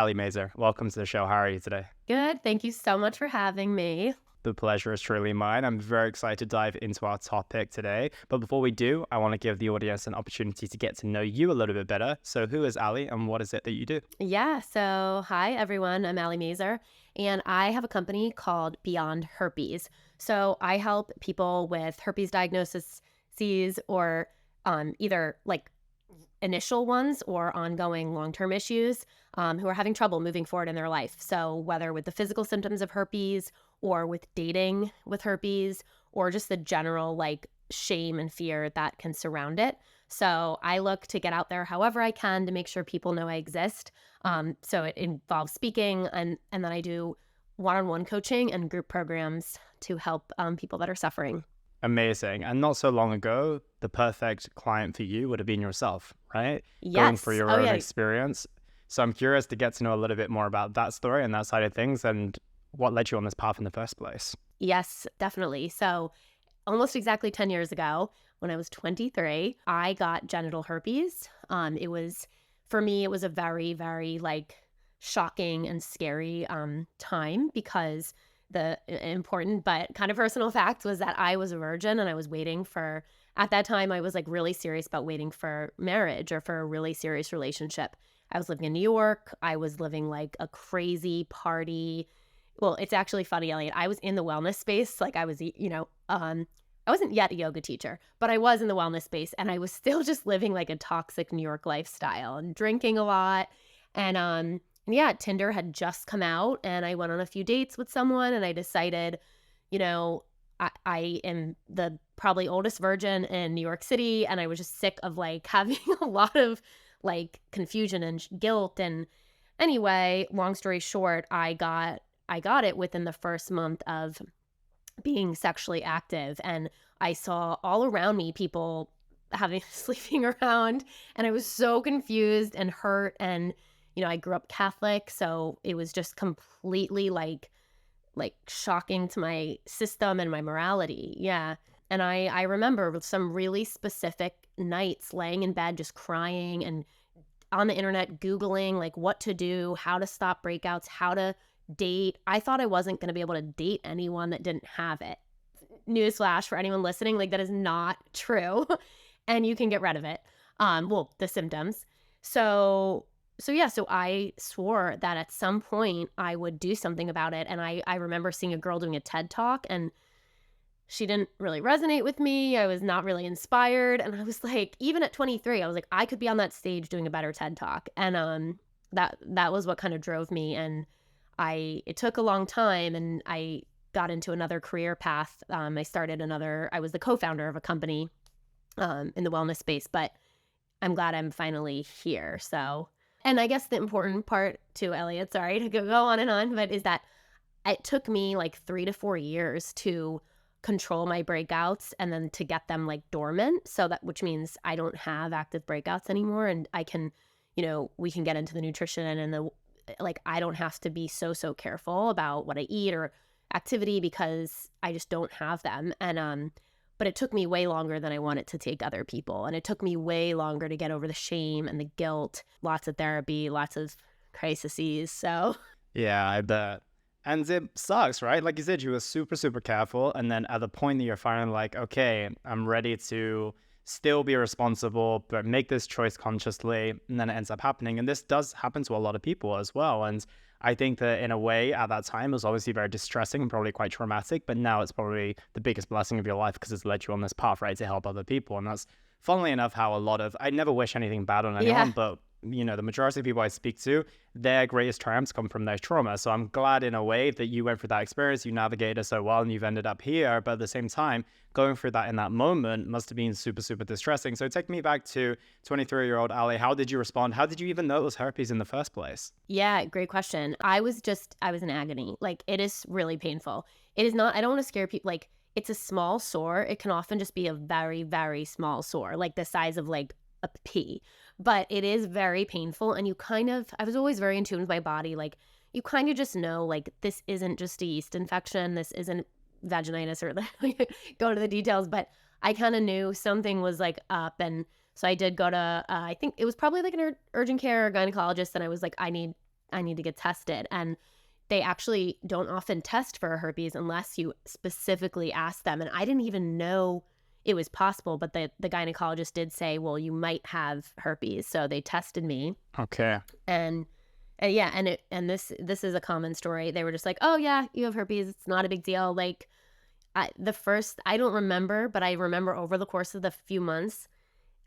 Allie Mazur. Welcome to the show. How are you today? Good. Thank you so much for having me. The pleasure is truly mine. I'm very excited to dive into our topic today. But before we do, I want to give the audience an opportunity to get to know you a little bit better. So who is Allie and what is it that you do? Yeah. So, hi, everyone. I'm Allie Mazur, and I have a company called Beyond Herpes. So, I help people with herpes diagnoses or either like initial ones or ongoing long-term issues who are having trouble moving forward in their life. So whether with the physical symptoms of herpes or with dating with herpes or just the general like shame and fear that can surround it. So I look to get out there however I can to make sure people know I exist. So it involves speaking and then I do one-on-one coaching and group programs to help people that are suffering. Amazing. And not so long ago, the perfect client for you would have been yourself, right? Going Yes. through your Oh, own yeah. experience. So I'm curious to get to know a little bit more about that story and that side of things and what led you on this path in the first place. Yes, definitely. So almost exactly 10 years ago, when I was 23, I got genital herpes. For me, it was a very, very like shocking and scary time because the important but kind of personal fact was that I was a virgin and I was at that time, I was like really serious about waiting for marriage or for a really serious relationship. I was living in New York. I was living like a crazy party. Well, it's actually funny, Elliot. I was in the wellness space. Like I wasn't yet a yoga teacher, but I was in the wellness space and I was still just living like a toxic New York lifestyle and drinking a lot. And yeah, Tinder had just come out and I went on a few dates with someone and I decided, you know, I am the probably oldest virgin in New York City and I was just sick of like having a lot of like confusion and guilt. And anyway, long story short, I got it within the first month of being sexually active and I saw all around me people having sleeping around and I was so confused and hurt and I grew up Catholic, so it was just completely like shocking to my system and my morality. Yeah. And I remember with some really specific nights laying in bed just crying and on the internet Googling like what to do, how to stop breakouts, how to date. I thought I wasn't going to be able to date anyone that didn't have it. Newsflash for anyone listening, like that is not true. And you can get rid of it. The symptoms. So I swore that at some point I would do something about it. And I remember seeing a girl doing a TED Talk and she didn't really resonate with me. I was not really inspired. And I was like, even at 23, I was like, I could be on that stage doing a better TED Talk. And that was what kind of drove me. And it took a long time and I got into another career path. I was the co-founder of a company in the wellness space, but I'm glad I'm finally here. And I guess the important part too, Elliot, sorry to go on and on, but is that it took me like 3 to 4 years to control my breakouts and then to get them like dormant. Which means I don't have active breakouts anymore. And I can, we can get into the nutrition and I don't have to be so careful about what I eat or activity because I just don't have them. But it took me way longer than I wanted to take other people. And it took me way longer to get over the shame and the guilt. Lots of therapy, lots of crises. So Yeah, I bet. And it sucks, right? Like you said, you were super careful. And then at the point that you're finally like, okay, I'm ready to still be responsible, but make this choice consciously. And then it ends up happening. And this does happen to a lot of people as well. And I think that in a way at that time it was obviously very distressing and probably quite traumatic, but now it's probably the biggest blessing of your life because it's led you on this path, right, to help other people. And that's funnily enough how I never wish anything bad on anyone, yeah. but the majority of people I speak to, their greatest triumphs come from their trauma. So I'm glad in a way that you went through that experience, you navigated so well and you've ended up here. But at the same time, going through that in that moment must have been super distressing. So take me back to 23-year-old Allie. How did you respond? How did you even know it was herpes in the first place? Yeah, great question. I was in agony. Like it is really painful. It is not, I don't want to scare people. Like it's a small sore. It can often just be a very, very small sore, like the size of like a pea, but it is very painful. And I was always very in tune with my body. Like you kind of just know, like, this isn't just a yeast infection. This isn't vaginitis or go to the details, but I kind of knew something was like up. And so I did go to, I think it was probably like an urgent care or gynecologist. And I was like, I need I need to get tested. And they actually don't often test for herpes unless you specifically ask them. And I didn't even know it was possible, but the gynecologist did say, well, you might have herpes. So they tested me. Okay. And yeah, and this is a common story. They were just like, "Oh yeah, you have herpes. It's not a big deal." Like I don't remember, but I remember over the course of the few months,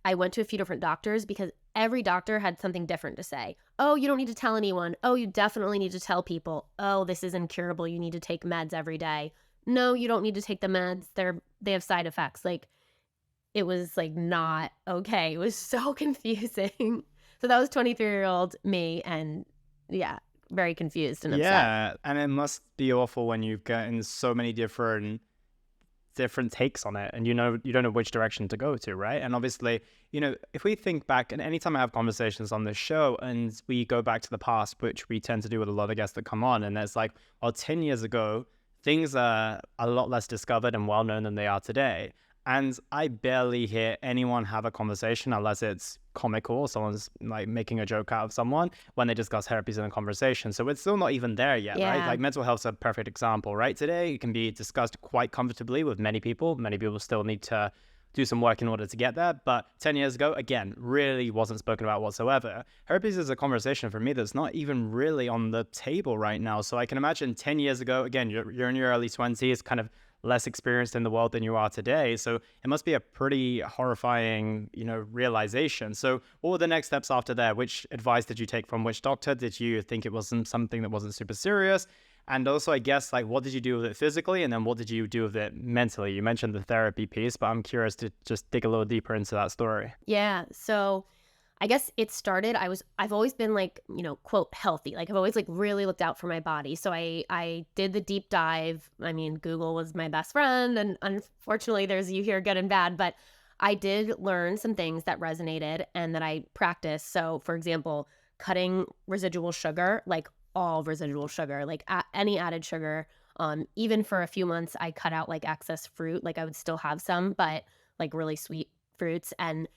I went to a few different doctors because every doctor had something different to say. "Oh, you don't need to tell anyone. Oh, you definitely need to tell people. Oh, this is incurable. You need to take meds every day. No, you don't need to take the meds. They have side effects." Like it was like not okay. It was so confusing. So that was 23-year-old me, and yeah, very confused and upset. Yeah, and it must be awful when you've gotten so many different takes on it, and you don't know which direction to go to, right? And obviously, if we think back, and anytime I have conversations on this show and we go back to the past, which we tend to do with a lot of guests that come on, and it's like, well, 10 years ago things are a lot less discovered and well known than they are today. And I barely hear anyone have a conversation unless it's comical or someone's like making a joke out of someone when they discuss herpes in a conversation. So it's still not even there yet, right? Yeah. Like mental health's a perfect example, right? Today it can be discussed quite comfortably with many people. Many people still need to do some work in order to get there. But 10 years ago, again, really wasn't spoken about whatsoever. Herpes is a conversation for me that's not even really on the table right now. So I can imagine 10 years ago, again, you're in your early 20s, kind of less experienced in the world than you are today. So it must be a pretty horrifying, realization. So what were the next steps after that? Which advice did you take from which doctor? Did you think it wasn't something that wasn't super serious? And also, I guess, like, what did you do with it physically? And then what did you do with it mentally? You mentioned the therapy piece, but I'm curious to just dig a little deeper into that story. Yeah. So I guess it started, I've always been like, quote, healthy. Like I've always like really looked out for my body. So I did the deep dive. I mean, Google was my best friend, and unfortunately you hear good and bad, but I did learn some things that resonated and that I practiced. So for example, cutting residual sugar, like all residual sugar, like any added sugar. Even for a few months, I cut out like excess fruit. Like I would still have some, but like really sweet fruits. And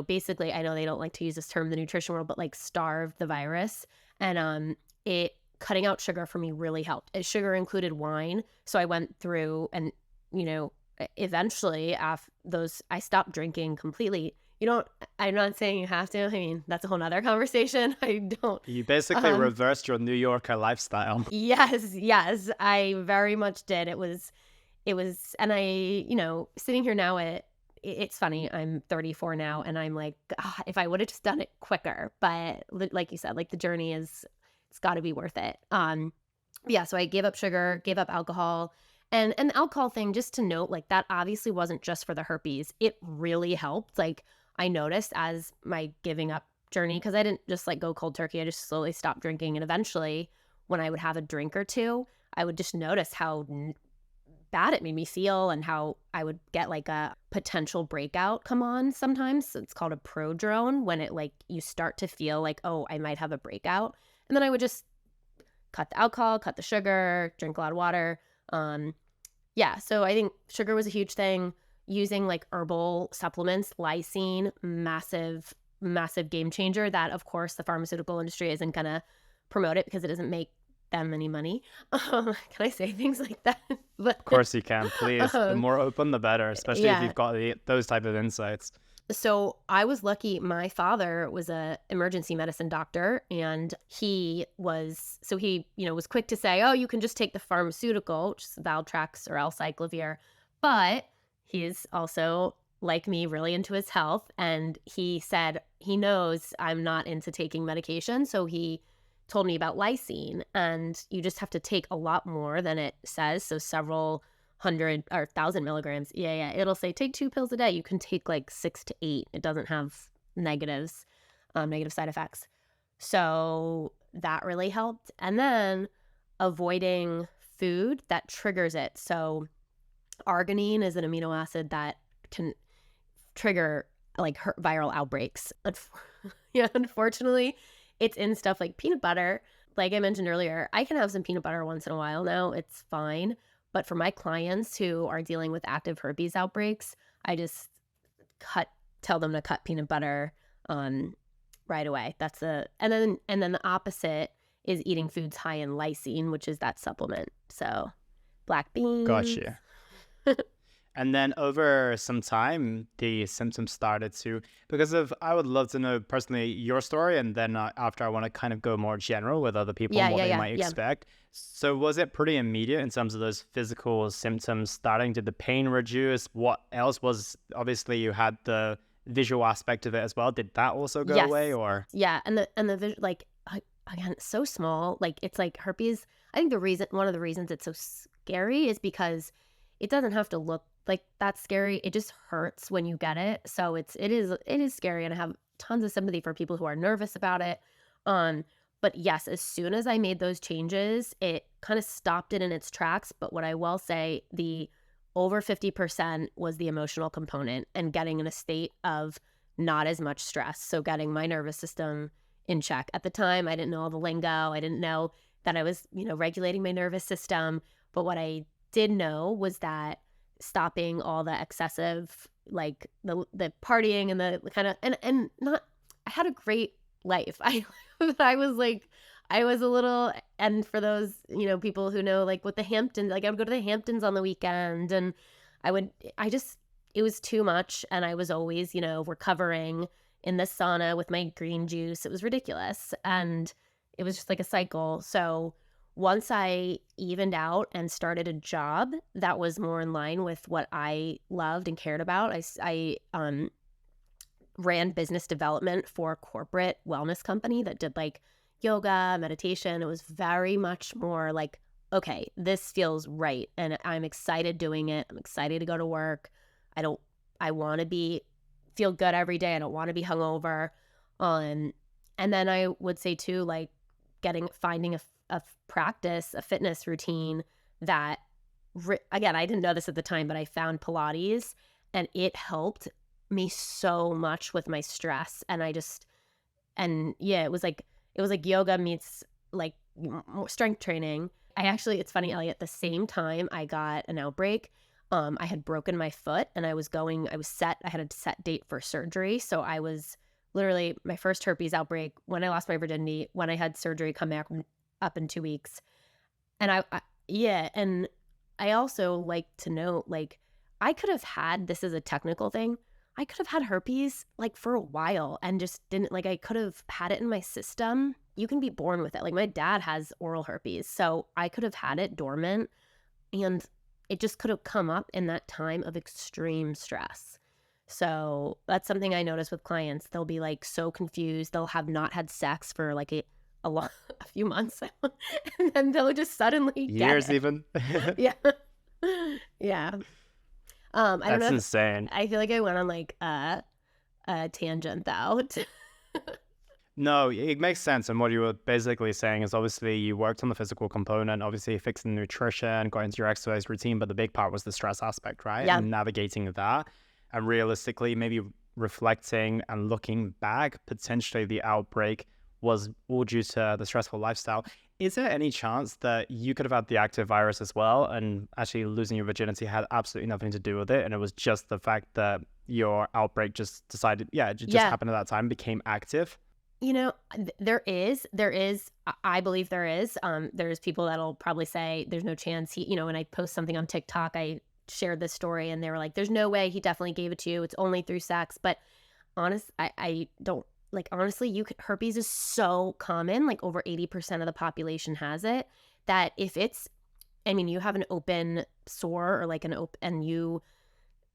basically, I know they don't like to use this term in the nutrition world, but like starve the virus. And it cutting out sugar for me really helped. Sugar included wine. So I went through and, eventually after those, I stopped drinking completely. I'm not saying you have to. I mean, that's a whole nother conversation. I don't. You basically reversed your New Yorker lifestyle. Yes, I very much did. It was, and I, sitting here now it's funny. I'm 34 now, and I'm like, if I would have just done it quicker. But like you said, like the journey it's got to be worth it. Yeah. So I gave up sugar, gave up alcohol, and the alcohol thing. Just to note, like that obviously wasn't just for the herpes. It really helped. Like I noticed as my giving up journey, because I didn't just like go cold turkey. I just slowly stopped drinking, and eventually, when I would have a drink or two, I would just notice how bad it made me feel and how I would get like a potential breakout come on sometimes. It's called a prodrome, when it like you start to feel like, oh, I might have a breakout. And then I would just cut the alcohol, cut the sugar, drink a lot of water. Yeah, so I think sugar was a huge thing. Using like herbal supplements, lysine, massive game changer that of course the pharmaceutical industry isn't gonna promote it because it doesn't make them any money. Can I say things like that? But Of course you can, please. The more open, the better, especially if yeah. you've got those type of insights. So I was lucky. My father was a emergency medicine doctor, and he was quick to say, oh, you can just take the pharmaceutical, which is Valtrex or Alcyclovir. But he's also, like me, really into his health. And he said he knows I'm not into taking medication. So he told me about lysine, and you just have to take a lot more than it says. So several 100 or 1,000 milligrams. Yeah. It'll say take 2 pills a day. You can take like 6 to 8. It doesn't have negative side effects. So that really helped. And then avoiding food that triggers it. So arginine is an amino acid that can trigger like viral outbreaks. Unfortunately, it's in stuff like peanut butter. Like I mentioned earlier, I can have some peanut butter once in a while now. It's fine. But for my clients who are dealing with active herpes outbreaks, I just tell them to cut peanut butter. right away. And then the opposite is eating foods high in lysine, which is that supplement. So black beans. Gotcha. And then over some time, the symptoms started to, because of, I would love to know personally your story. And then after, I want to kind of go more general with other people Yeah, and what yeah, they yeah, might yeah. expect. So was it pretty immediate in terms of those physical symptoms starting? Did the pain reduce? What else was, obviously you had the visual aspect of it as well. Did that also go away Yes. or? Yeah, and the like again, it's so small. Like it's like herpes. I think one of the reasons it's so scary is because it doesn't have to look like that's scary. It just hurts when you get it. So it is scary, and I have tons of sympathy for people who are nervous about it. Um, but yes, as soon as I made those changes, it kind of stopped it in its tracks. But what I will say, the over 50% was the emotional component and getting in a state of not as much stress. So getting my nervous system in check. At the time, I didn't know all the lingo. I didn't know that I was, regulating my nervous system. But what I did know was that stopping all the excessive, like the partying and the kind of, and not, I had a great life. I was like, I was a little, and for those, people who know, like with the Hamptons, like I would go to the Hamptons on the weekend, and it was too much. And I was always, recovering in the sauna with my green juice. It was ridiculous. And it was just like a cycle. So once I evened out and started a job that was more in line with what I loved and cared about, I ran business development for a corporate wellness company that did like yoga, meditation. It was very much more like, okay, this feels right. And I'm excited doing it. I'm excited to go to work. I want to feel good every day. I don't want to be hungover. And then I would say too, like finding a practice, a fitness routine that, again, I didn't know this at the time, but I found Pilates and it helped me so much with my stress. And yeah, it was like yoga meets like strength training. It's funny, Ellie, at the same time I got an outbreak, I had broken my foot and I had a set date for surgery. So I was literally my first herpes outbreak when I lost my virginity, when I had surgery come back up in 2 weeks. And and I also like to know, like, I could have had, this is a technical thing, I could have had herpes like for a while and just didn't, like, I could have had it in my system. You can be born with it. Like my dad has oral herpes. So I could have had it dormant and it just could have come up in that time of extreme stress. So that's something I notice with clients. They'll be like so confused. They'll have not had sex for like a few months and then they'll just suddenly get Years it. even? Yeah. Yeah. I don't That's know. insane. I feel like I went on like a tangent though. No, it makes sense. And what you were basically saying is obviously you worked on the physical component, obviously fixing nutrition, got into your exercise routine, but the big part was the stress aspect, right? Yeah. And navigating that. And realistically, maybe reflecting and looking back, potentially the outbreak was all due to the stressful lifestyle. Is there any chance that you could have had the active virus as well and actually losing your virginity had absolutely nothing to do with it? And it was just the fact that your outbreak just decided, it just happened at that time, became active? There is, I believe there is. There's people that'll probably say there's no chance when I post something on TikTok, I shared this story and they were like, there's no way he definitely gave it to you. It's only through sex. But I don't, like, honestly, herpes is so common, like over 80% of the population has it, that if you have an open sore or like and you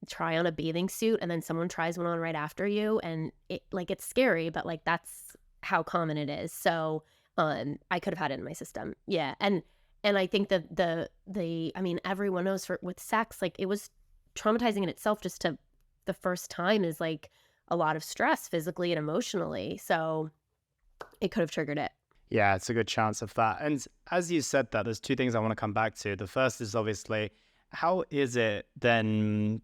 try on a bathing suit and then someone tries one on right after you and it's scary, but like that's how common it is. So I could have had it in my system. Yeah. And I think that everyone knows with sex, like it was traumatizing in itself just to the first time is like a lot of stress physically and emotionally. So it could have triggered it. Yeah, it's a good chance of that. And as you said that, there's two things I want to come back to. The first is obviously, how is it then,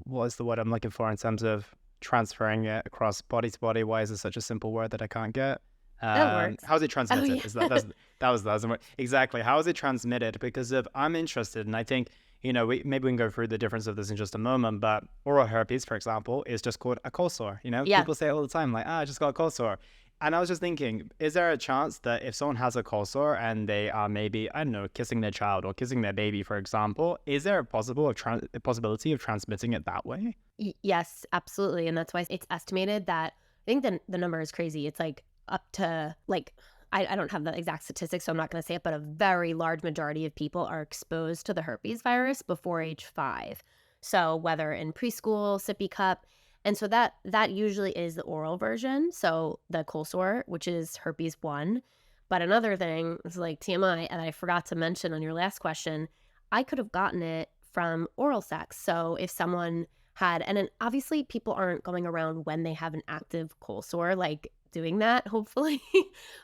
what is the word I'm looking for in terms of transferring it across body to body? Why is it such a simple word that I can't get? That works. How's it transmitted? Oh, yeah. That was exactly. How is it transmitted? Because I'm interested, and I think, maybe we can go through the difference of this in just a moment, but oral herpes, for example, is just called a cold sore. Yeah. People say it all the time, like, I just got a cold sore. And I was just thinking, is there a chance that if someone has a cold sore and they are maybe, I don't know, kissing their child or kissing their baby, for example, is there a possibility of transmitting it that way? Yes, absolutely. And that's why it's estimated that I think the number is crazy. It's like up to like, I don't have the exact statistics, so I'm not going to say it, but a very large majority of people are exposed to the herpes virus before age 5. So whether in preschool, sippy cup, and so that usually is the oral version. So the cold sore, which is herpes 1. But another thing is like TMI, and I forgot to mention on your last question, I could have gotten it from oral sex. So if someone had, and then obviously people aren't going around when they have an active cold sore, like doing that, hopefully.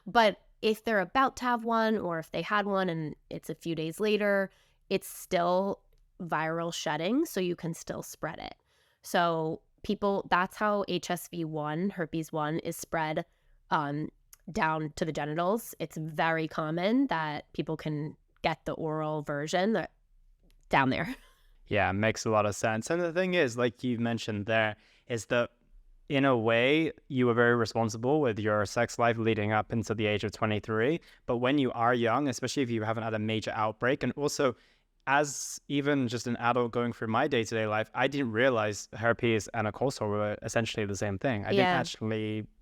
But if they're about to have one, or if they had one and it's a few days later, it's still viral shedding, so you can still spread it. So people, that's how HSV1, herpes 1, is spread down to the genitals. It's very common that people can get the oral version down there. Yeah, makes a lot of sense. And the thing is, like you mentioned there, is that in a way, you were very responsible with your sex life leading up into the age of 23. But when you are young, especially if you haven't had a major outbreak, and also as even just an adult going through my day-to-day life, I didn't realize herpes and a cold sore were essentially the same thing. Yeah.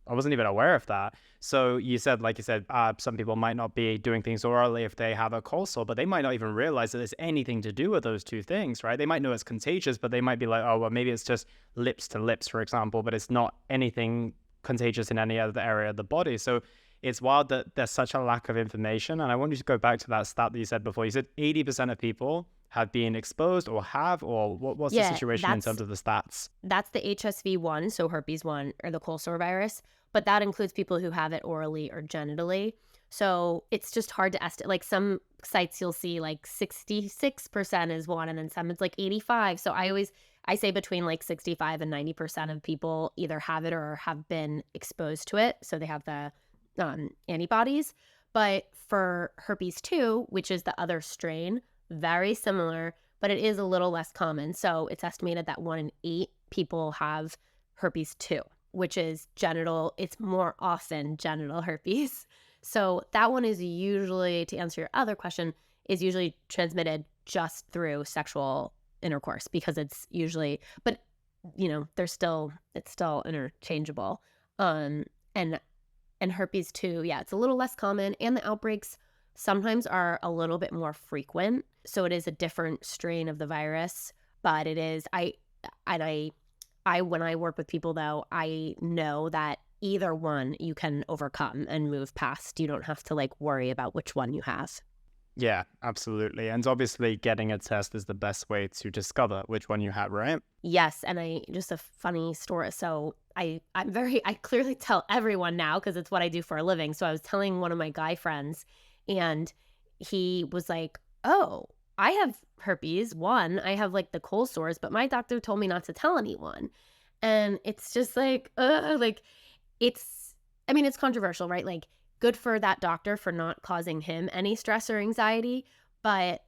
I wasn't even aware of that. So like you said, some people might not be doing things orally if they have a cold sore, but they might not even realize that there's anything to do with those two things, right? They might know it's contagious, but they might be like, oh, well, maybe it's just lips to lips, for example, but it's not anything contagious in any other area of the body. So it's wild that there's such a lack of information. And I want you to go back to that stat that you said before. You said 80% of people have been exposed or have, or what's the Yeah, situation in terms of the stats? that's the HSV1, so herpes 1, or the cold sore virus, but that includes people who have it orally or genitally. So it's just hard to estimate. Like some sites you'll see like 66% is one, and then some it's like 85. So I say between like 65 and 90% of people either have it or have been exposed to it. So they have the antibodies. But for herpes 2, which is the other strain, very similar, but it is a little less common. So it's estimated that 1 in 8 people have herpes 2, which is genital. It's more often genital herpes. So that one is usually, to answer your other question, is usually transmitted just through sexual intercourse, because it's usually, but it's still interchangeable. And herpes 2, yeah, it's a little less common, and the outbreaks sometimes are a little bit more frequent. So it is a different strain of the virus, but it is, when I work with people though, I know that either one you can overcome and move past. You don't have to like worry about which one you have. Yeah, absolutely. And obviously getting a test is the best way to discover which one you have, right? Yes, and just a funny story. So I clearly tell everyone now because it's what I do for a living. So I was telling one of my guy friends, and he was like, "Oh, I have herpes 1. I have like the cold sores, but my doctor told me not to tell anyone." And it's just like, it's controversial, right? Like, good for that doctor for not causing him any stress or anxiety, but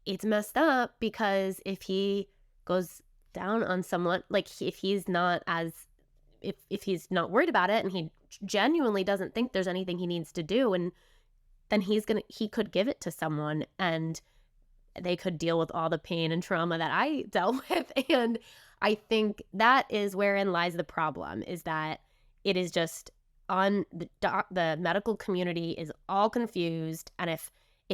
it's messed up because if he goes down on someone, like if he's not worried about it and he genuinely doesn't think there's anything he needs to do, and then he could give it to someone and they could deal with all the pain and trauma that I dealt with. And I think that is wherein lies the problem, is that it is just on the medical community is all confused. And if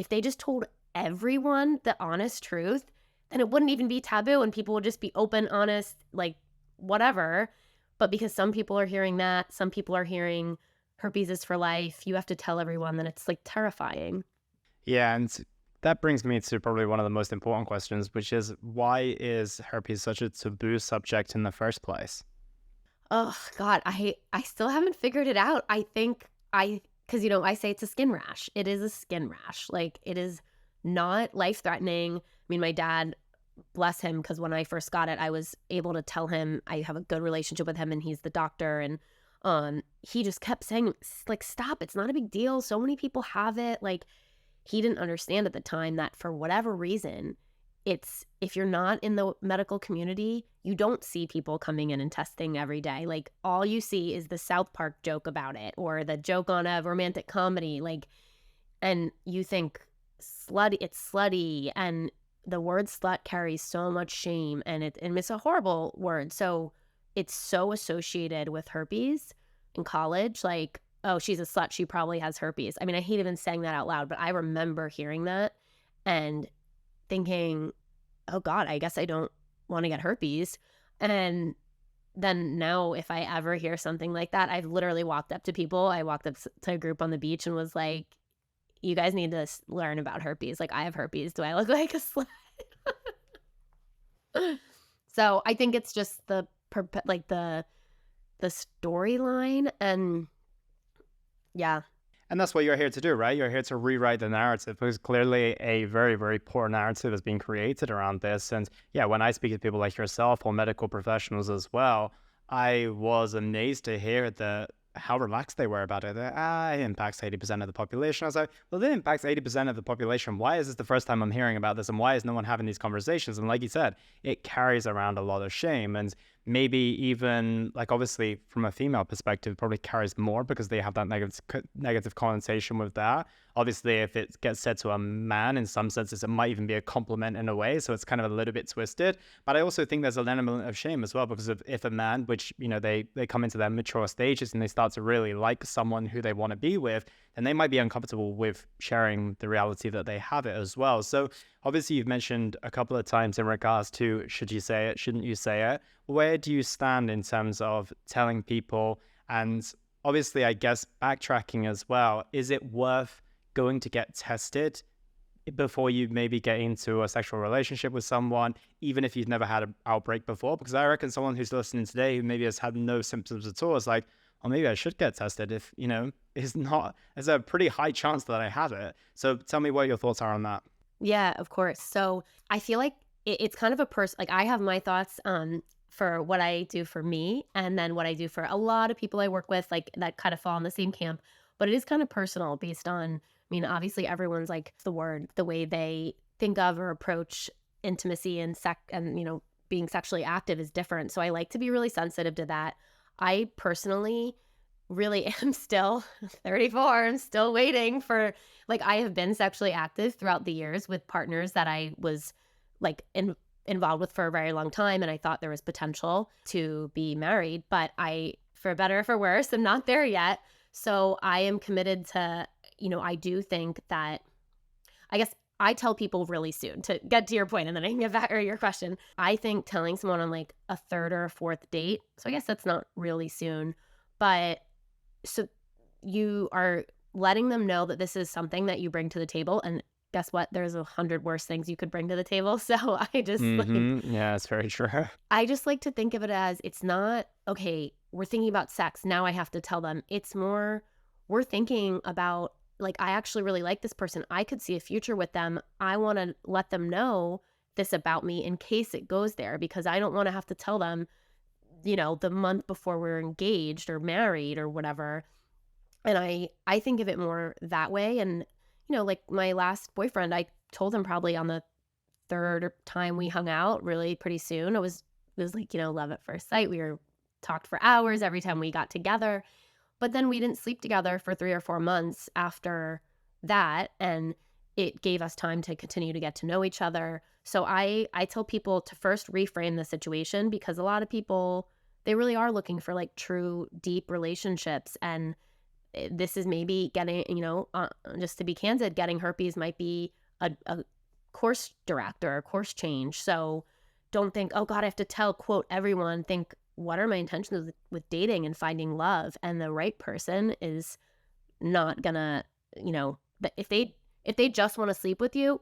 they just told everyone the honest truth, then it wouldn't even be taboo and people would just be open, honest, like whatever. But because some people are hearing that, some people are hearing herpes is for life, you have to tell everyone, that it's like terrifying. Yeah, and that brings me to probably one of the most important questions, which is, why is herpes such a taboo subject in the first place? Oh God, I still haven't figured it out. I think because I say it's a skin rash. It is a skin rash. Like, it is not life-threatening. I mean, my dad, bless him, because when I first got it, I was able to tell him, I have a good relationship with him and he's the doctor, and he just kept saying, like, stop, it's not a big deal. So many people have it. Like, he didn't understand at the time that for whatever reason, it's if you're not in the medical community, you don't see people coming in and testing every day. Like all you see is the South Park joke about it or the joke on a romantic comedy. Like, and you think slutty, it's slutty, and the word slut carries so much shame, and it's a horrible word. So it's so associated with herpes in college. Like, oh, she's a slut, she probably has herpes. I mean, I hate even saying that out loud, but I remember hearing that and thinking, oh God, I guess I don't want to get herpes. And then now, if I ever hear something like that, I've literally walked up to people. I walked up to a group on the beach and was like, you guys need to learn about herpes. Like, I have herpes. Do I look like a slut? So I think it's just like the storyline, and yeah. And that's what you're here to do, right? You're here to rewrite the narrative because clearly a very, very poor narrative has been created around this. And yeah, when I speak to people like yourself or medical professionals as well, I was amazed to hear that how relaxed they were about it. It impacts 80% of the population. I was like, well, it impacts 80% of the population. Why is this the first time I'm hearing about this? And why is no one having these conversations? And like you said, it carries around a lot of shame. And maybe even like obviously from a female perspective, it probably carries more because they have that negative connotation with that. Obviously, if it gets said to a man, in some senses, it might even be a compliment in a way. So it's kind of a little bit twisted. But I also think there's an element of shame as well, because if a man, which, you know, they come into their mature stages and they start to really like someone who they want to be with, then they might be uncomfortable with sharing the reality that they have it as well. So obviously, you've mentioned a couple of times in regards to should you say it, shouldn't you say it? Where do you stand in terms of telling people? And obviously, I guess backtracking as well, is it worth going to get tested before you maybe get into a sexual relationship with someone, even if you've never had an outbreak before? Because I reckon someone who's listening today who maybe has had no symptoms at all is like, oh, maybe I should get tested if, you know, there's a pretty high chance that I have it. So tell me what your thoughts are on that. Yeah, of course. So I feel like it's kind of a like I have my thoughts for what I do for me and then what I do for a lot of people I work with, like that kind of fall in the same camp. But it is kind of personal based on, I mean, obviously everyone's like the way they think of or approach intimacy and and, you know, being sexually active is different. So I like to be really sensitive to that. I personally really am still 34. I'm still waiting for, like, I have been sexually active throughout the years with partners that I was like involved with for a very long time. And I thought there was potential to be married, but for better or for worse, I'm not there yet. So I am committed to, you know, I do think that, I guess I tell people really soon to get to your point and then I can get back to your question. I think telling someone on like a third or a fourth date, so I guess that's not really soon, but so you are letting them know that this is something that you bring to the table. And guess what? There's 100 worse things you could bring to the table. So Yeah, it's very true. I just like to think of it as it's not, okay, we're thinking about sex. Now I have to tell them. It's more, we're thinking about, like, I actually really like this person. I could see a future with them. I want to let them know this about me in case it goes there, because I don't want to have to tell them, you know, the month before we're engaged or married or whatever. And I think of it more that way. And, you know, like my last boyfriend, I told him probably on the third time we hung out, really pretty soon. It was like, you know, love at first sight. We were talked for hours every time we got together. But then we didn't sleep together for 3 or 4 months after that. And it gave us time to continue to get to know each other. So I tell people to first reframe the situation, because a lot of people, they really are looking for like true, deep relationships. And this is maybe getting, you know, just to be candid, getting herpes might be a course direct or a course change. So don't think, oh God, I have to tell, quote, everyone. Think, what are my intentions with dating and finding love? And the right person is not gonna, you know, if they just want to sleep with you,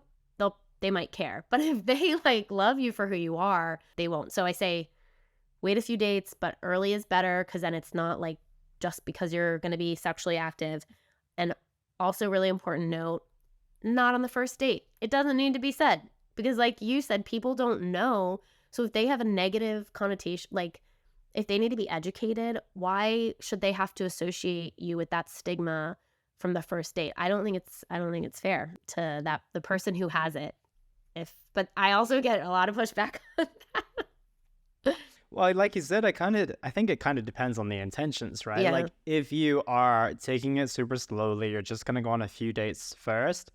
they might care. But if they like love you for who you are, they won't. So I say, wait a few dates, but early is better, because then it's not like just because you're going to be sexually active. And also, really important note, not on the first date. It doesn't need to be said, because like you said, people don't know. So if they have a negative connotation, like if they need to be educated, why should they have to associate you with that stigma from the first date? I don't think it's fair to the person who has it. but I also get a lot of pushback on that. Well, like you said, I think it kind of depends on the intentions, right? Yeah, Like if you are taking it super slowly, you're just gonna go on a few dates first.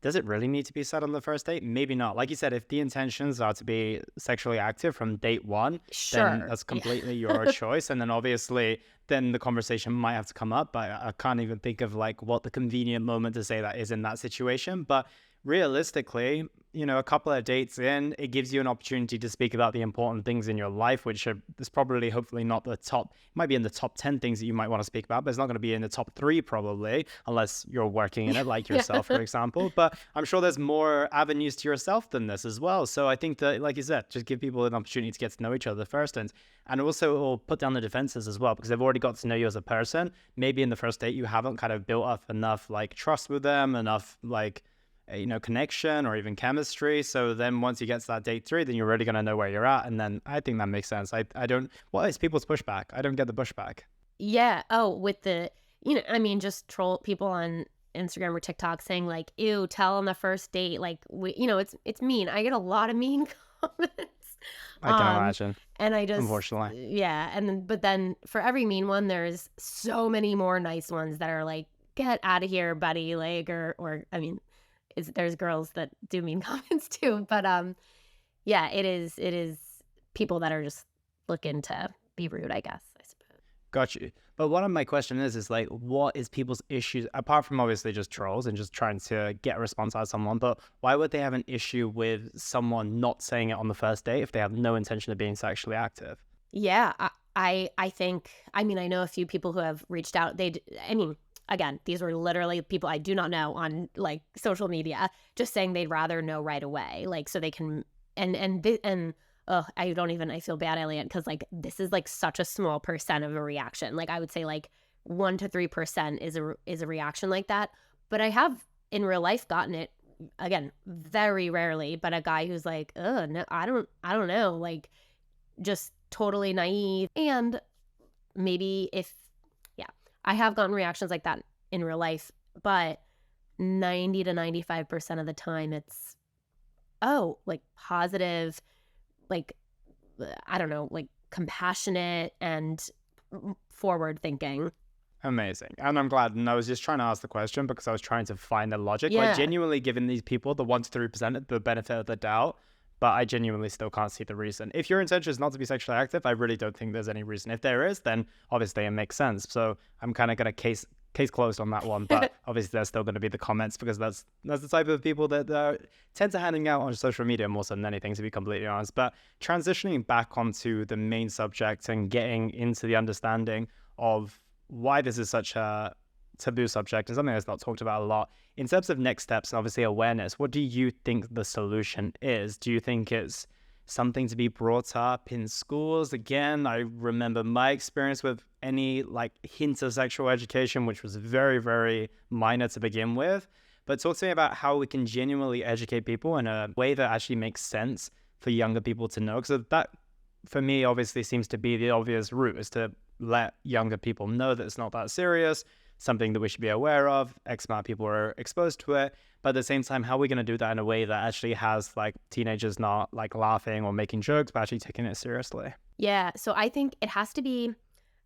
Does it really need to be said on the first date? Maybe not. Like you said, if the intentions are to be sexually active from date one, then sure. that's completely your Yeah. choice. And then obviously, then the conversation might have to come up. But I can't even think of like what the convenient moment to say that is in that situation. But realistically, a couple of dates in, it gives you an opportunity to speak about the important things in your life, which is probably, hopefully, not the top, it might be in the top 10 things that you might want to speak about, but it's not going to be in the top three, probably, unless you're working in it, like Yeah. yourself, for example. But I'm sure there's more avenues to yourself than this as well. So I think that, like you said, just give people an opportunity to get to know each other first. And also, it will put down the defenses as well, because they've already got to know you as a person. Maybe in the first date, you haven't kind of built up enough like trust with them, enough like connection or even chemistry. So then once you get to that date three, then you're really going to know where you're at. And then I think that makes sense. I don't, what is people's pushback? I don't get the pushback. Yeah. Oh, with the, I mean, just troll people on Instagram or TikTok saying like, "Ew, tell on the first date." Like, it's mean. I get a lot of mean comments. I can Um, imagine, and I just, unfortunately. yeah. And then, but then for every mean one, there's so many more nice ones that are like, "Get out of here, buddy." Like, I mean, there's girls that do mean comments too. But yeah, it is people that are just looking to be rude, I guess, I suppose. Got you. But one of my question is like, what is people's issues, apart from obviously just trolls and just trying to get a response out of someone, but why would they have an issue with someone not saying it on the first date if they have no intention of being sexually active? Yeah, I think, I mean, I know a few people who have reached out. I mean, again, these were literally people I do not know on like social media, just saying they'd rather know right away, like so they can and oh, I feel bad, Elliot, because like this is like such a small percent of a reaction. Like I would say like 1 to 3% is a reaction like that. But I have in real life gotten it again very rarely. But a guy who's like, oh no, I don't know, like just totally naive. And maybe if, yeah, I have gotten reactions like that in real life, but 90 to 95% of the time it's, oh, like positive, like, I don't know, like compassionate and forward thinking. Amazing. And I'm glad. And I was just trying to ask the question because I was trying to find the logic. Like, Yeah. genuinely giving these people the 1 to 3% the benefit of the doubt, but I genuinely still can't see the reason. If your intention is not to be sexually active, I really don't think there's any reason. If there is, then obviously it makes sense. So I'm kind of going to case closed on that one. But obviously there's still going to be the comments because that's the type of people that tend to handing out on social media more so than anything, to be completely honest. But transitioning back onto the main subject and getting into the understanding of why this is such a taboo subject and something that's not talked about a lot. In terms of next steps and obviously awareness, what do you think the solution is? Do you think it's something to be brought up in schools? Again, I remember my experience with any like hint of sexual education, which was very, very minor to begin with. But talk to me about how we can genuinely educate people in a way that actually makes sense for younger people to know. Because that, for me, obviously seems to be the obvious route, is to let younger people know that it's not that serious, something that we should be aware of. X amount of people are exposed to it. But at the same time, how are we going to do that in a way that actually has like teenagers not like laughing or making jokes, but actually taking it seriously? Yeah. So I think it has to be,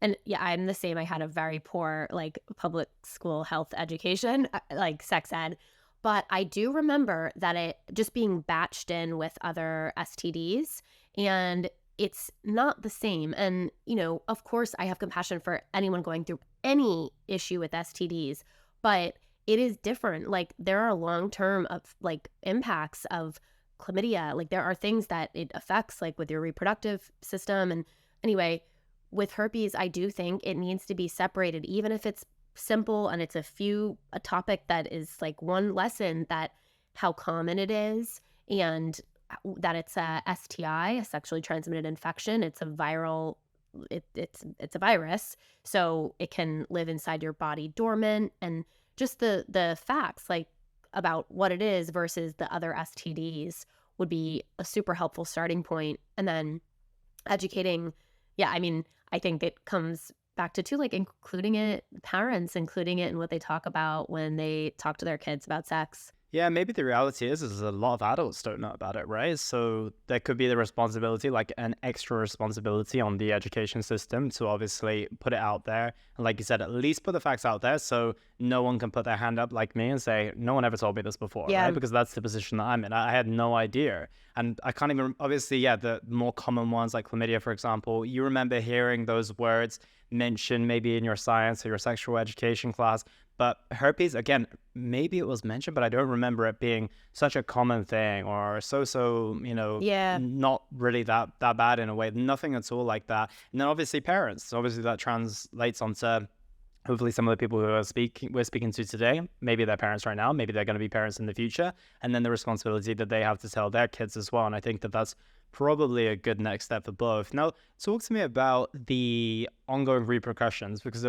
and yeah, I'm the same. I had a very poor like public school health education, like sex ed. But I do remember that it just being batched in with other STDs, and it's not the same. And, of course, I have compassion for anyone going through any issue with STDs, but it is different. Like there are long-term of like impacts of chlamydia. Like there are things that it affects like with your reproductive system. And anyway, with herpes, I do think it needs to be separated, even if it's simple and it's a topic that is like one lesson that how common it is and that it's a STI, a sexually transmitted infection. It's a viral, it's a virus, so it can live inside your body dormant, and just the facts like about what it is versus the other STDs would be a super helpful starting point. And then educating, yeah, I mean, I think it comes back to too, like including it, parents including it in what they talk about when they talk to their kids about sex. Yeah, maybe the reality is a lot of adults don't know about it, right? So there could be the responsibility, like an extra responsibility on the education system to obviously put it out there. And like you said, at least put the facts out there so no one can put their hand up like me and say, no one ever told me this before, right? Yeah. Because that's the position that I'm in. I had no idea. And I can't even, obviously, yeah, the more common ones like chlamydia, for example, you remember hearing those words mentioned maybe in your science or your sexual education class. But herpes, again, maybe it was mentioned, but I don't remember it being such a common thing or Yeah. not really that bad in a way. Nothing at all like that. And then obviously parents. Obviously that translates onto hopefully some of the people who we're speaking to today. Maybe they're parents right now. Maybe they're going to be parents in the future. And then the responsibility that they have to tell their kids as well. And I think that that's probably a good next step for both. Now, talk to me about the ongoing repercussions, because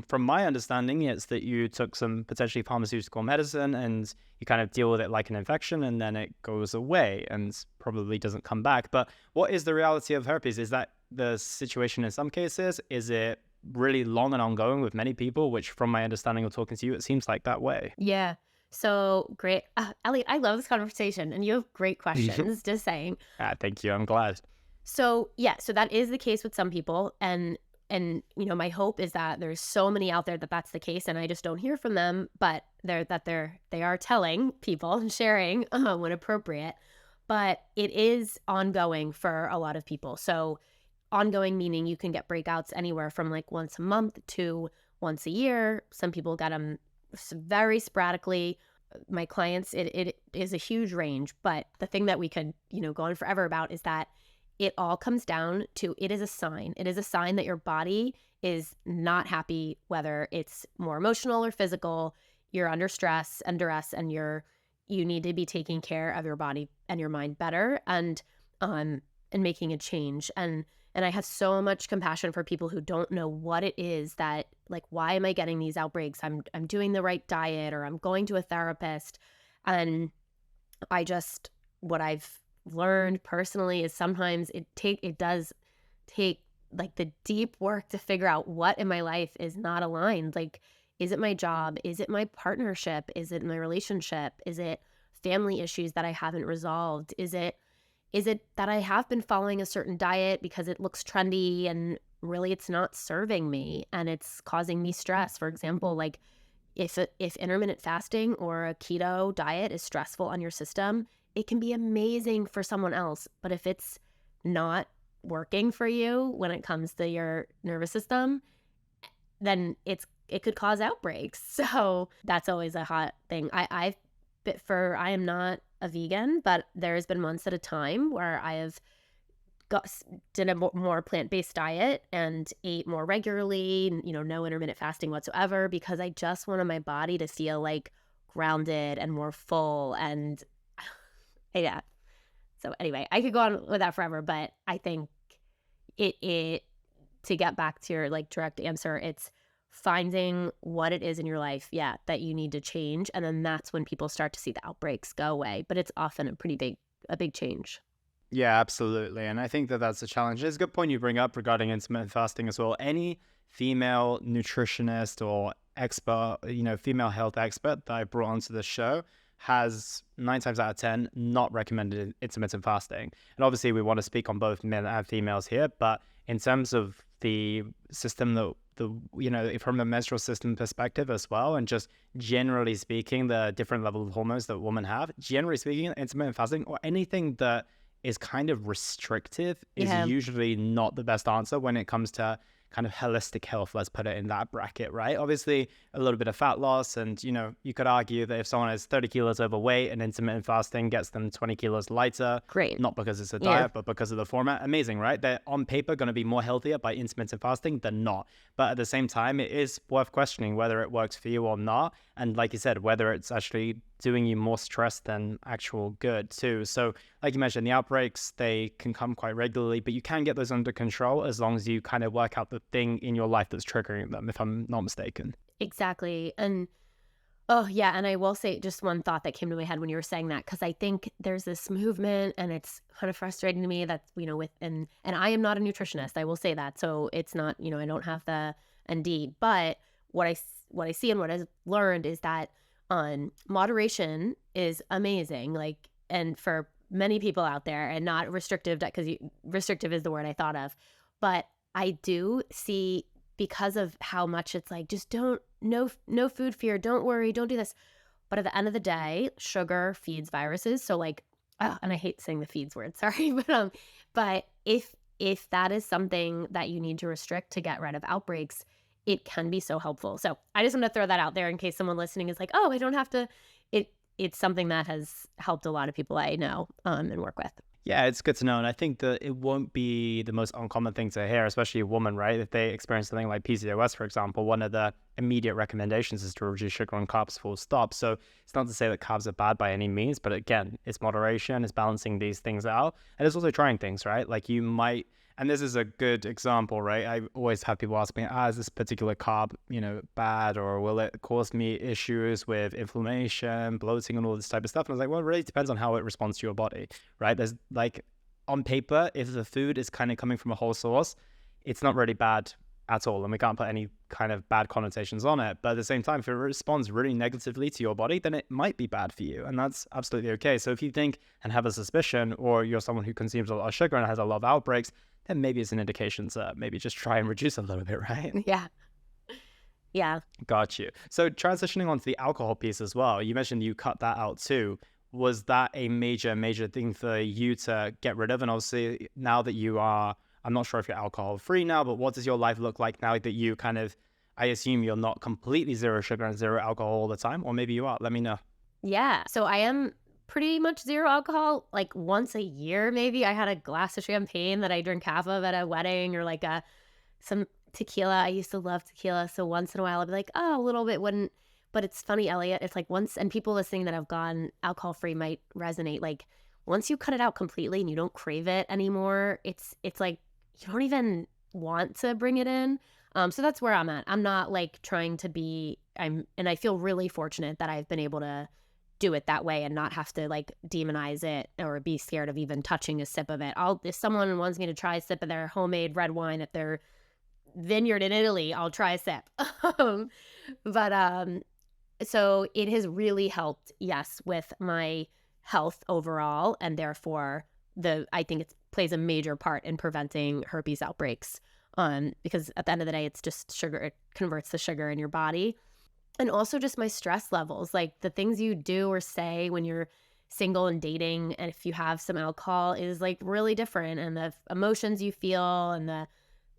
from my understanding, it's that you took some potentially pharmaceutical medicine and you kind of deal with it like an infection and then it goes away and probably doesn't come back. But what is the reality of herpes? Is that the situation in some cases? Is it really long and ongoing with many people, which from my understanding of talking to you, it seems like that way? Yeah. So great. Elliot, I love this conversation and you have great questions, just saying. Thank you. I'm glad. So yeah, so that is the case with some people. And my hope is that there's so many out there that that's the case and I just don't hear from them, but they are telling people and sharing when appropriate. But it is ongoing for a lot of people. So ongoing meaning you can get breakouts anywhere from like once a month to once a year. Some people get them very sporadically. My clients, it is a huge range, but the thing that we could, go on forever about is that it all comes down to it is a sign. It is a sign that your body is not happy, whether it's more emotional or physical. You're under stress and duress, and you need to be taking care of your body and your mind better, and making a change. And I have so much compassion for people who don't know what it is that, like, why am I getting these outbreaks? I'm doing the right diet, or I'm going to a therapist. And what I've learned personally is sometimes it does take like the deep work to figure out what in my life is not aligned. Like, is it my job? Is it my partnership? Is it my relationship? Is it family issues that I haven't resolved? Is it that I have been following a certain diet because it looks trendy and really it's not serving me and it's causing me stress? For example, like if intermittent fasting or a keto diet is stressful on your system, it can be amazing for someone else. But if it's not working for you when it comes to your nervous system, then it could cause outbreaks. So that's always a hot thing. I am not a vegan, but there's been months at a time where I have did a more plant-based diet and ate more regularly, no intermittent fasting whatsoever, because I just wanted my body to feel like grounded and more full. And yeah. So anyway, I could go on with that forever, but I think it to get back to your like direct answer, it's finding what it is in your life, that you need to change. And then that's when people start to see the outbreaks go away. But it's often a big change. Yeah, absolutely. And I think that that's a challenge. It's a good point you bring up regarding intermittent fasting as well. Any female nutritionist or expert, female health expert that I brought onto the show has 9 times out of 10 not recommended intermittent fasting. And obviously we want to speak on both men and females here, but in terms of the system from the menstrual system perspective as well, and just generally speaking, the different level of hormones that women have, generally speaking, intermittent fasting or anything that is kind of restrictive is usually not the best answer when it comes to kind of holistic health, let's put it in that bracket, right? Obviously, a little bit of fat loss, and you could argue that if someone is 30 kilos overweight and intermittent fasting gets them 20 kilos lighter, Great. not because it's a diet, but because of the format, amazing, right? They're on paper going to be more healthier by intermittent fasting than not. But at the same time, it is worth questioning whether it works for you or not. And like you said, whether it's actually doing you more stress than actual good too. So like you mentioned, the outbreaks, they can come quite regularly, but you can get those under control as long as you kind of work out the thing in your life that's triggering them, if I'm not mistaken. Exactly. And and I will say just one thought that came to my head when you were saying that, because I think there's this movement and it's kind of frustrating to me that, and I am not a nutritionist, I will say that. So it's not, I don't have the ND, but what I see and what I've learned is that moderation is amazing. Like, and for many people out there, and not restrictive, because restrictive is the word I thought of. But I do see, because of how much it's like, just don't, no food fear, don't worry, don't do this. But at the end of the day, sugar feeds viruses. So like, oh, and I hate saying the feeds word, sorry, but if that is something that you need to restrict to get rid of outbreaks, it can be so helpful. So I just want to throw that out there in case someone listening is like, oh, I don't have to. It's something that has helped a lot of people I know and work with. Yeah, it's good to know. And I think that it won't be the most uncommon thing to hear, especially a woman, right? If they experience something like PCOS, for example, one of the immediate recommendations is to reduce sugar and carbs full stop. So it's not to say that carbs are bad by any means, but again, it's moderation, it's balancing these things out. And it's also trying things, right? Like you might, and this is a good example, right? I always have people ask me, is this particular carb, bad, or will it cause me issues with inflammation, bloating, and all this type of stuff? And I was like, well, it really depends on how it responds to your body, right? There's like, on paper, if the food is kind of coming from a whole source, it's not really bad at all. And we can't put any kind of bad connotations on it. But at the same time, if it responds really negatively to your body, then it might be bad for you. And that's absolutely okay. So if you think and have a suspicion, or you're someone who consumes a lot of sugar and has a lot of outbreaks, then maybe it's an indication to maybe just try and reduce a little bit, right? Yeah. Yeah. Got you. So transitioning onto the alcohol piece as well, you mentioned you cut that out too. Was that a major, major thing for you to get rid of? And obviously now that you are, I'm not sure if you're alcohol free now, but what does your life look like now that you kind of, I assume you're not completely zero sugar and zero alcohol all the time, or maybe you are. Let me know. Yeah. So I am pretty much zero alcohol. Like once a year, maybe I had a glass of champagne that I drink half of at a wedding, or like some tequila. I used to love tequila. So once in a while I'd be like, oh, a little bit wouldn't. But it's funny, Elliot. It's like once, and people listening that have gone alcohol free might resonate. Like once you cut it out completely and you don't crave it anymore, it's like you don't even want to bring it in. So that's where I'm at. I'm not like trying to be, and I feel really fortunate that I've been able to do it that way and not have to like demonize it or be scared of even touching a sip of it. If someone wants me to try a sip of their homemade red wine at their vineyard in Italy, I'll try a sip. But so it has really helped, yes, with my health overall, and therefore I think it plays a major part in preventing herpes outbreaks. Because at the end of the day, it's just sugar. It converts the sugar in your body. And also just my stress levels, like the things you do or say when you're single and dating, and if you have some alcohol, is like really different. And the emotions you feel and the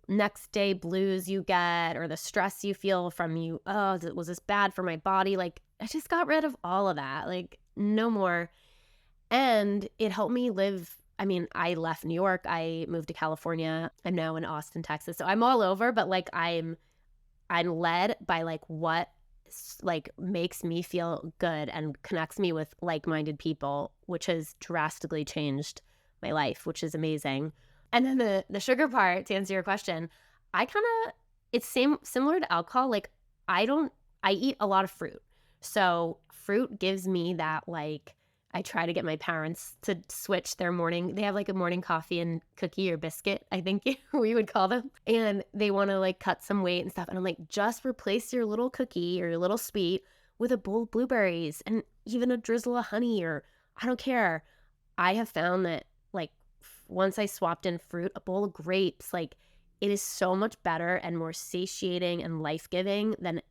next day blues you get, or the stress you feel from was this bad for my body? Like I just got rid of all of that, like no more. And it helped me live. I mean, I left New York, I moved to California. I'm now in Austin, Texas. So I'm all over, but like I'm led by like what like makes me feel good and connects me with like-minded people, which has drastically changed my life, which is amazing. And then the sugar part, to answer your question, it's similar to alcohol. Like I eat a lot of fruit. So fruit gives me that, like, I try to get my parents to switch their morning. They have like a morning coffee and cookie or biscuit, I think we would call them. And they want to like cut some weight and stuff. And I'm like, just replace your little cookie or your little sweet with a bowl of blueberries and even a drizzle of honey, or I don't care. I have found that like once I swapped in fruit, a bowl of grapes, like it is so much better and more satiating and life-giving than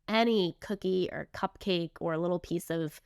any cookie or cupcake or a little piece of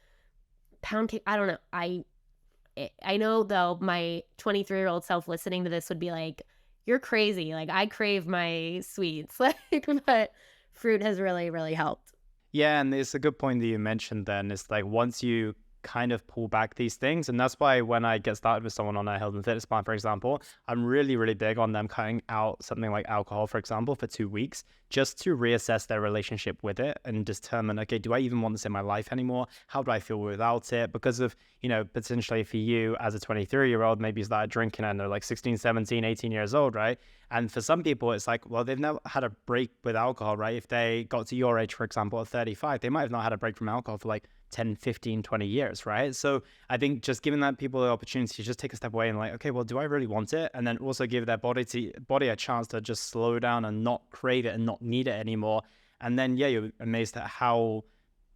pound cake. I don't know. I know though my 23-year-old self listening to this would be like, you're crazy. Like I crave my sweets. Like, but fruit has really, really helped. Yeah, and it's a good point that you mentioned then. It's like once you kind of pull back these things, and that's why when I get started with someone on a health and fitness plan, for example, I'm really, really big on them cutting out something like alcohol, for example, for 2 weeks, just to reassess their relationship with it and determine, okay, do I even want this in my life anymore? How do I feel without it? Because of, potentially for you as a 23-year-old, maybe you started drinking and they're like 16, 17, 18 years old, right? And for some people, it's like, well, they've never had a break with alcohol, right? If they got to your age, for example, at 35, they might have not had a break from alcohol for like 10, 15, 20 years, right? So I think just giving that people the opportunity to just take a step away and like, okay, well, do I really want it? And then also give their body a chance to just slow down and not crave it and not need it anymore. And then, yeah, you're amazed at how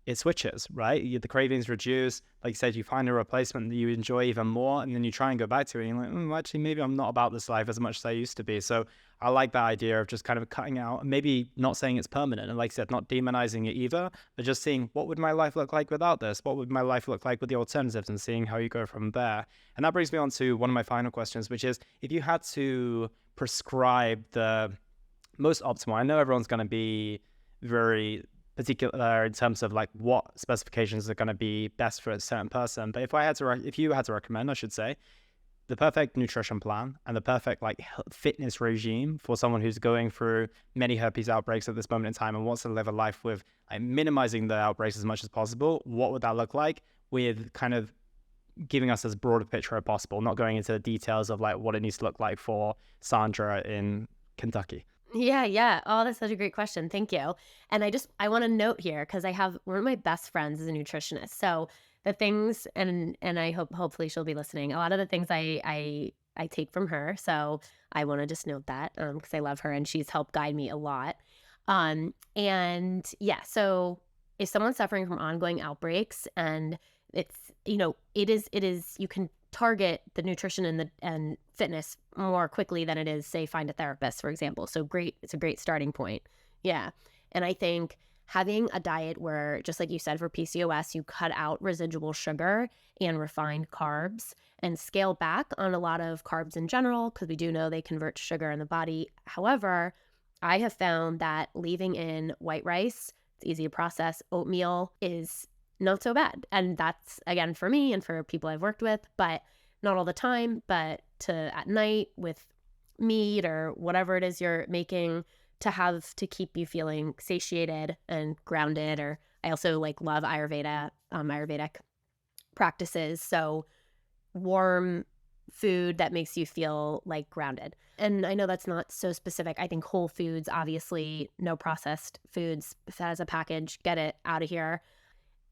it switches, right? The cravings reduce. Like you said, you find a replacement that you enjoy even more, and then you try and go back to it. And you're like, actually, maybe I'm not about this life as much as I used to be. So I like that idea of just kind of cutting out, and maybe not saying it's permanent. And like I said, not demonizing it either, but just seeing what would my life look like without this? What would my life look like with the alternatives, and seeing how you go from there. And that brings me on to one of my final questions, which is if you had to prescribe the most optimal, I know everyone's going to be very particular in terms of like what specifications are going to be best for a certain person. But if you had to recommend, I should say, the perfect nutrition plan and the perfect like fitness regime for someone who's going through many herpes outbreaks at this moment in time and wants to live a life with like minimizing the outbreaks as much as possible, what would that look like, with kind of giving us as broad a picture as possible, not going into the details of like what it needs to look like for Sandra in Kentucky? Yeah, yeah. Oh, that's such a great question. Thank you. And I want to note here because I have one of my best friends is a nutritionist. So the things and I hopefully she'll be listening. A lot of the things I take from her. So I want to just note that because I love her and she's helped guide me a lot. And yeah, so if someone's suffering from ongoing outbreaks and it's it is you can target the nutrition and fitness more quickly than it is, say, find a therapist, for example. So great, it's a great starting point. Yeah. And I think having a diet where, just like you said, for PCOS, you cut out residual sugar and refined carbs and scale back on a lot of carbs in general, because we do know they convert to sugar in the body. However, I have found that leaving in white rice, it's easy to process, oatmeal is not so bad. And that's, again, for me and for people I've worked with, but not all the time, but to at night with meat or whatever it is you're making to have to keep you feeling satiated and grounded. Or I also like love Ayurvedic practices. So warm food that makes you feel like grounded. And I know that's not so specific. I think whole foods, obviously, no processed foods. If that is a package, get it out of here.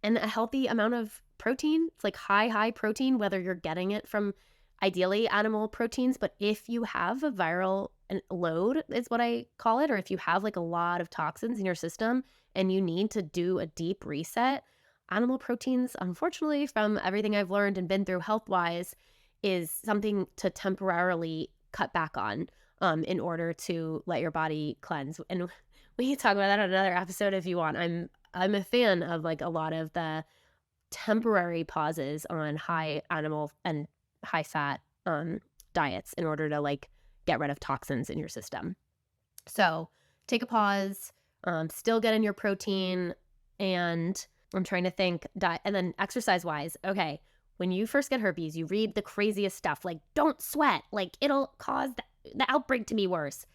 And a healthy amount of protein. It's like high protein, whether you're getting it from ideally animal proteins. But if you have a viral load, is what I call it, or if you have like a lot of toxins in your system and you need to do a deep reset, animal proteins, unfortunately, from everything I've learned and been through health wise, is something to temporarily cut back on in order to let your body cleanse. And we can talk about that on another episode if you want. I'm a fan of like a lot of the temporary pauses on high animal and high fat diets in order to like get rid of toxins in your system. So take a pause, still get in your protein, and I'm trying to think diet and then exercise wise. Okay, when you first get herpes, you read the craziest stuff like don't sweat, like it'll cause the outbreak to be worse.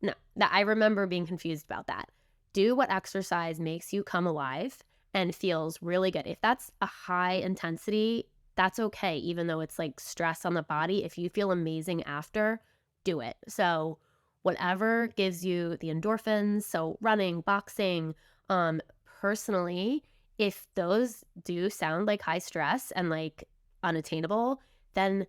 No, that I remember being confused about that. Do what exercise makes you come alive and feels really good. If that's a high intensity, that's okay, even though it's like stress on the body. If you feel amazing after, do it. So whatever gives you the endorphins, so running, boxing, personally, if those do sound like high stress and like unattainable, then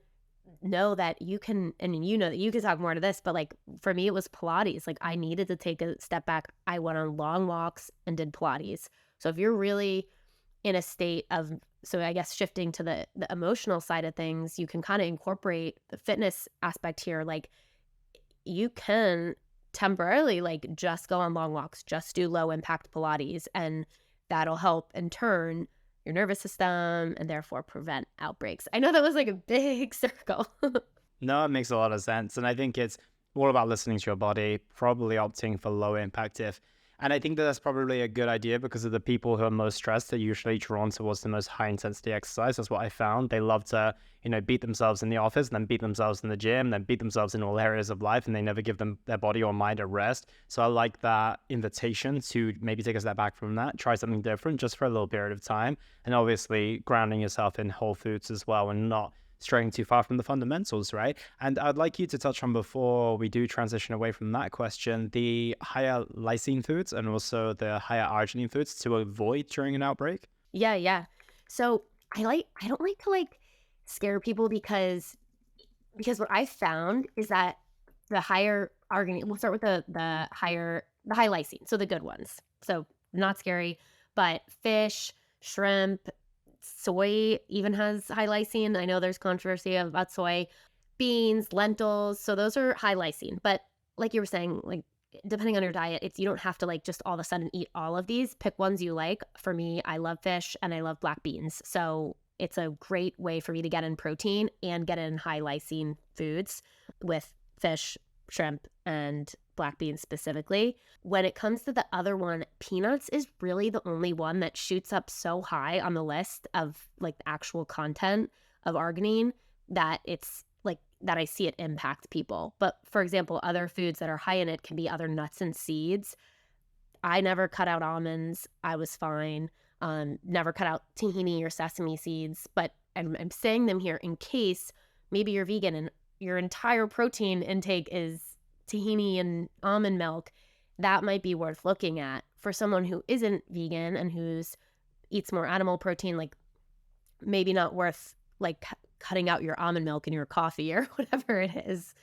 know that you can, and you know that you can talk more to this, but like for me, it was Pilates. Like I needed to take a step back. I went on long walks and did Pilates. So if you're really in a state of, so I guess shifting to the emotional side of things, you can kind of incorporate the fitness aspect here. Like you can temporarily like just go on long walks, just do low impact Pilates, and that'll help in turn your nervous system and therefore prevent outbreaks. I know that was like a big circle. No, it makes a lot of sense. And I think it's all about listening to your body, probably opting for low impact if. And I think that that's probably a good idea because of the people who are most stressed are usually drawn towards the most high intensity exercise. That's what I found. They love to, beat themselves in the office, and then beat themselves in the gym, then beat themselves in all areas of life, and they never give their body or mind a rest. So I like that invitation to maybe take a step back from that, try something different just for a little period of time. And obviously grounding yourself in whole foods as well and not straying too far from the fundamentals, right? And I'd like you to touch on, before we do transition away from that question, the higher lysine foods and also the higher arginine foods to avoid during an outbreak. Yeah. So I don't like to like scare people because what I found is that the higher arginine, we'll start with the high lysine, so the good ones. So not scary, but fish, shrimp, soy even has high lysine. I know there's controversy about soy, beans, lentils. So those are high lysine. But like you were saying, like depending on your diet, it's you don't have to like just all of a sudden eat all of these. Pick ones you like. For me, I love fish and I love black beans. So it's a great way for me to get in protein and get in high lysine foods with fish, shrimp, and black beans specifically. When it comes to the other one, peanuts is really the only one that shoots up so high on the list of like the actual content of arginine that it's like that I see it impact people. But for example, other foods that are high in it can be other nuts and seeds. I never cut out almonds. I was fine. Never cut out tahini or sesame seeds. But I'm saying them here in case maybe you're vegan and your entire protein intake is tahini and almond milk. That might be worth looking at for someone who isn't vegan and who's eats more animal protein. Like maybe not worth like cutting out your almond milk in your coffee or whatever it is.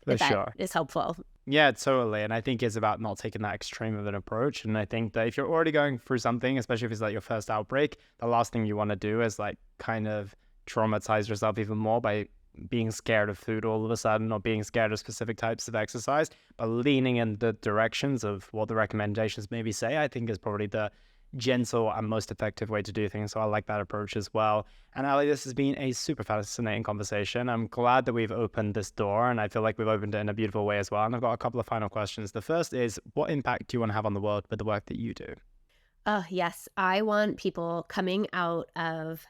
For If that sure. is helpful. Yeah, totally. And I think it's about not taking that extreme of an approach. And I think that if you're already going through something, especially if it's like your first outbreak, the last thing you want to do is like kind of traumatize yourself even more by being scared of food all of a sudden or being scared of specific types of exercise. But leaning in the directions of what the recommendations maybe say, I think is probably the gentle and most effective way to do things. So I like that approach as well. And Allie, this has been a super fascinating conversation. I'm glad that we've opened this door, and I feel like we've opened it in a beautiful way as well. And I've got a couple of final questions. The first is, what impact do you want to have on the world with the work that you do? Oh, yes. I want people coming out of,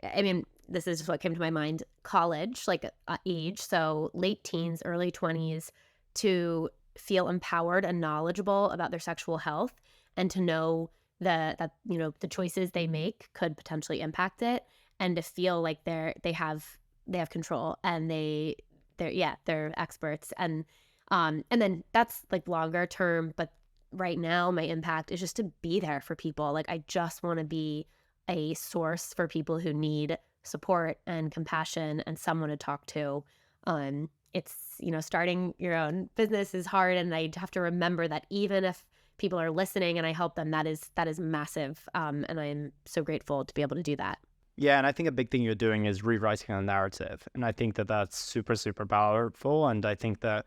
I mean, this is just what came to my mind, college, like age, so late teens, early 20s, to feel empowered and knowledgeable about their sexual health and to know that the choices they make could potentially impact it, and to feel like they have control and they're experts, and then that's like longer term. But right now my impact is just to be there for people. Like I just want to be a source for people who need support and compassion and someone to talk to. It's starting your own business is hard, and I have to remember that even if people are listening and I help them, that is massive. And I'm so grateful to be able to do that. Yeah, and I think a big thing you're doing is rewriting a narrative. And I think that that's super, super powerful. And I think that,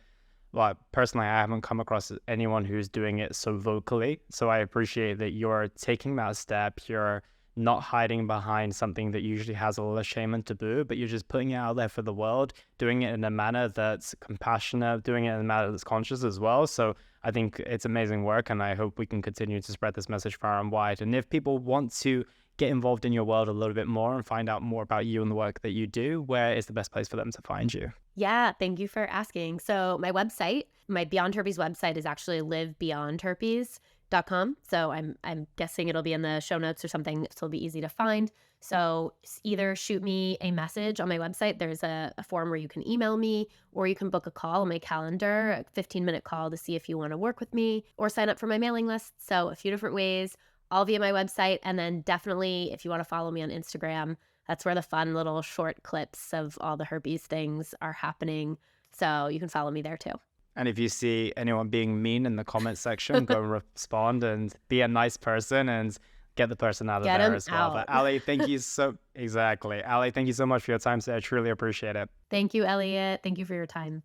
well, personally, I haven't come across anyone who's doing it so vocally. So I appreciate that you're taking that step. You're not hiding behind something that usually has a lot of shame and taboo, but you're just putting it out there for the world, doing it in a manner that's compassionate, doing it in a manner that's conscious as well. So I think it's amazing work, and I hope we can continue to spread this message far and wide. And if people want to get involved in your world a little bit more and find out more about you and the work that you do, where is the best place for them to find you? Yeah, thank you for asking. So my website, my Beyond Herpes website is actually livebeyondherpes.com. So I'm guessing it'll be in the show notes or something, so it'll be easy to find. So either shoot me a message on my website. There's a form where you can email me, or you can book a call on my calendar, a 15-minute call to see if you want to work with me or sign up for my mailing list. So a few different ways, all via my website. And then definitely if you want to follow me on Instagram, that's where the fun little short clips of all the herpes things are happening. So you can follow me there too. And if you see anyone being mean in the comment section, go and respond and be a nice person and get the person out of Get there 'em as well. out. But Allie, thank you Allie, thank you so much for your time today. I truly appreciate it. Thank you, Elliot. Thank you for your time.